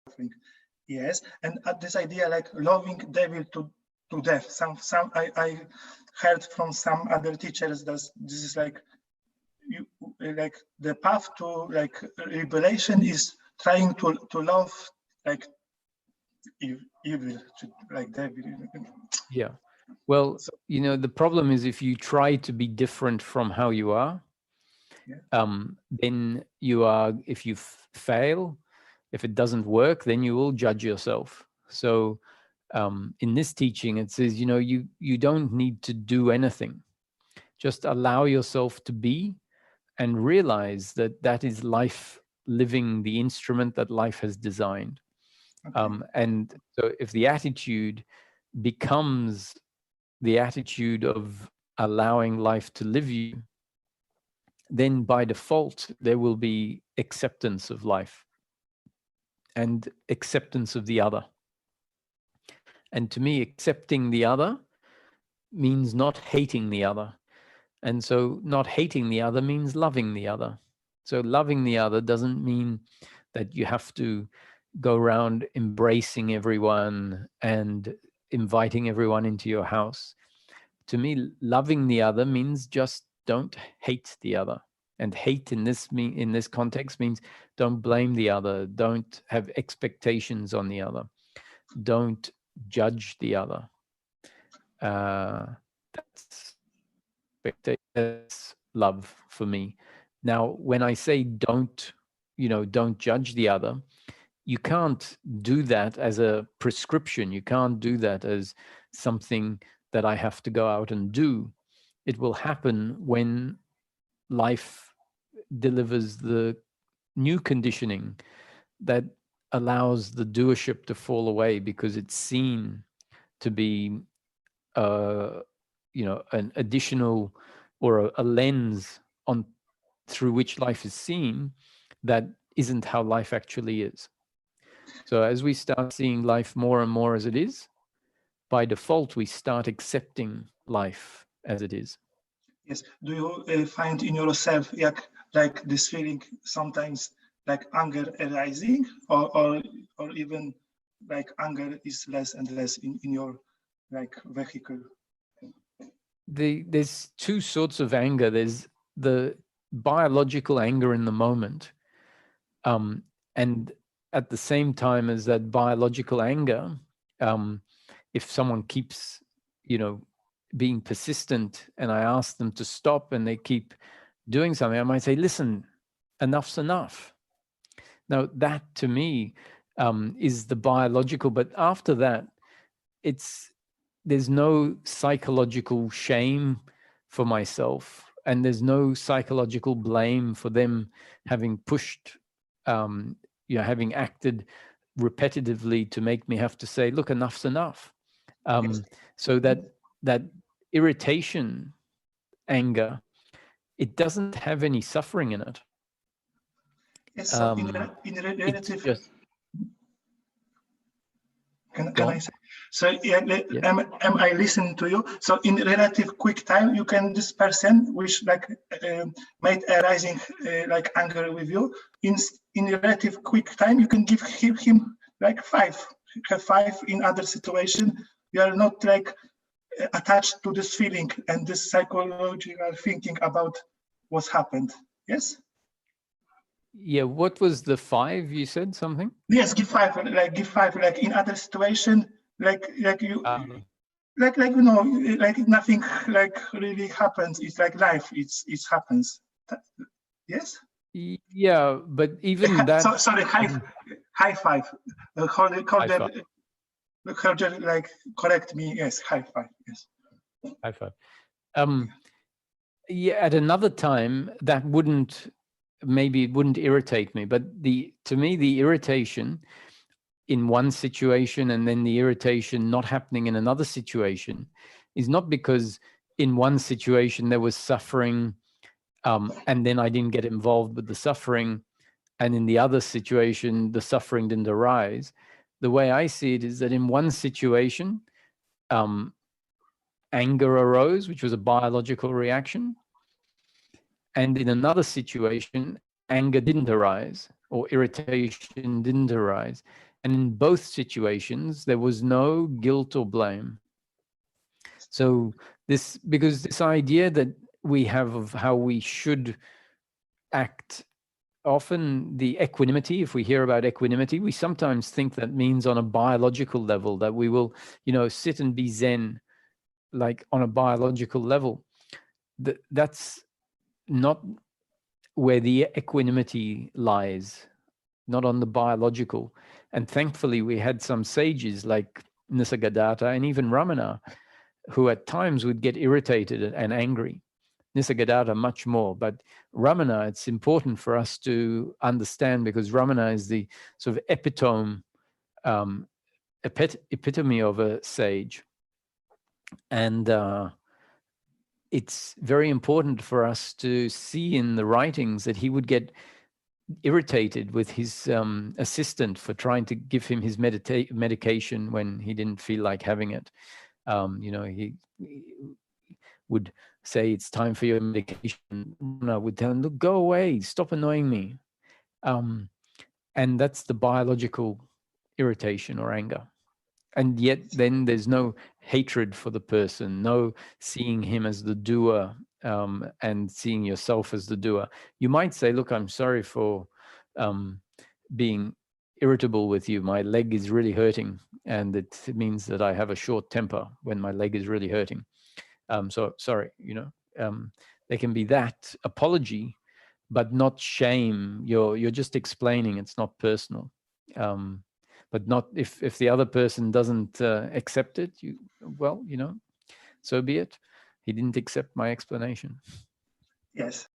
suffering. Yes, and this idea like loving devil to death. Some I heard from some other teachers that this is like like the path to like liberation is trying to love like evil, like devil. Yeah. Well, you know, the problem is if you try to be different from how you are, then you are, if you fail, if it doesn't work, then you will judge yourself. So in this teaching, it says, you know, you don't need to do anything. Just allow yourself to be and realize that that is life living the instrument that life has designed. And so if the attitude becomes the attitude of allowing life to live you, then by default, there will be acceptance of life and acceptance of the other. And to me, accepting the other means not hating the other. And so not hating the other means loving the other. So loving the other doesn't mean that you have to go around embracing everyone and inviting everyone into your house. To me, loving the other means just don't hate the other. And hate in this context means don't blame the other, don't have expectations on the other, don't judge the other. That's love for me. Now, when I say don't judge the other, you can't do that as a prescription. You can't do that as something that I have to go out and do. It will happen when life delivers the new conditioning that allows the doership to fall away, because it's seen to be an additional or a lens on through which life is seen that isn't how life actually is. So as we start seeing life more and more as it is, by default we start accepting life as it is. Yes. Do you find in yourself like this feeling sometimes like anger arising, or even like anger is less and less in your like vehicle? There's two sorts of anger. There's the biological anger in the moment, and at the same time as that biological anger, if someone keeps, being persistent, and I ask them to stop and they keep doing something, I might say, listen, enough's enough. Now that to me is the biological, but after that, there's no psychological shame for myself, and there's no psychological blame for them having pushed, having acted repetitively to make me have to say, look, enough's enough. So that irritation, anger, it doesn't have any suffering in it. Yes, so in relative. Can I say? So am I listening to you? So in relative quick time, you can, this person which like made arising like anger with you, in relative quick time, you can give him like 5. Have 5 in other situation. You are not like attached to this feeling and this psychological thinking about what's happened. Yes. Yeah, what was the 5 you said? Something? Yes, give 5 like in other situation, like you like nothing like really happens. It's like life, it happens. Yes. Yeah, but even that. So, sorry, high 5. Holder, like correct me. Yes, high 5. Yes. High 5. Yeah, at another time that maybe it wouldn't irritate me, but to me the irritation in one situation and then the irritation not happening in another situation is not because in one situation there was suffering, and then I didn't get involved with the suffering, and in the other situation the suffering didn't arise. The way I see it is that in one situation anger arose, which was a biological reaction, and in another situation anger didn't arise or irritation didn't arise. And in both situations, there was no guilt or blame. So because this idea that we have of how we should act, often the equanimity, if we hear about equanimity, we sometimes think that means on a biological level, that we will, sit and be Zen, like on a biological level. That's not where the equanimity lies, not on the biological. And thankfully, we had some sages like Nisargadatta and even Ramana, who at times would get irritated and angry. Nisargadatta much more, but Ramana, it's important for us to understand, because Ramana is the sort of epitome of a sage. And it's very important for us to see in the writings that he would get irritated with his assistant for trying to give him his medication when he didn't feel like having it. He would say, it's time for your medication. I would tell him, look, go away, stop annoying me. And that's the biological irritation or anger. And yet then there's no hatred for the person, no seeing him as the doer, and seeing yourself as the doer. You might say, look, I'm sorry for being irritable with you. My leg is really hurting, and it means that I have a short temper when my leg is really hurting. So sorry, there can be that apology, but not shame. You're just explaining, it's not personal. But not if the other person doesn't accept it, so be it. He didn't accept my explanation. Yes.